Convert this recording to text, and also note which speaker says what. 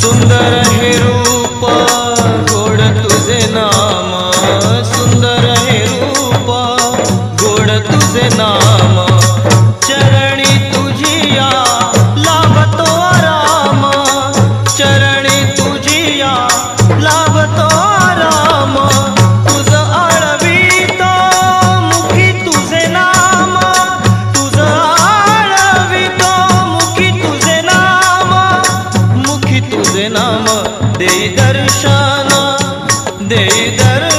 Speaker 1: सुंदर हे रूप गोड तुझे नाम, सुंदर हे रूप गोड तुझे नाम, चरणी तुझिया लाभतो आराम, चरणी तुझिया लाभतो आराम, तुझ आळवितो मुखी तुझे नाम, तुझ आळवितो मुखी तुझे नाम, मुखी तुझे नाम, देई दर्शन, देई दर्शन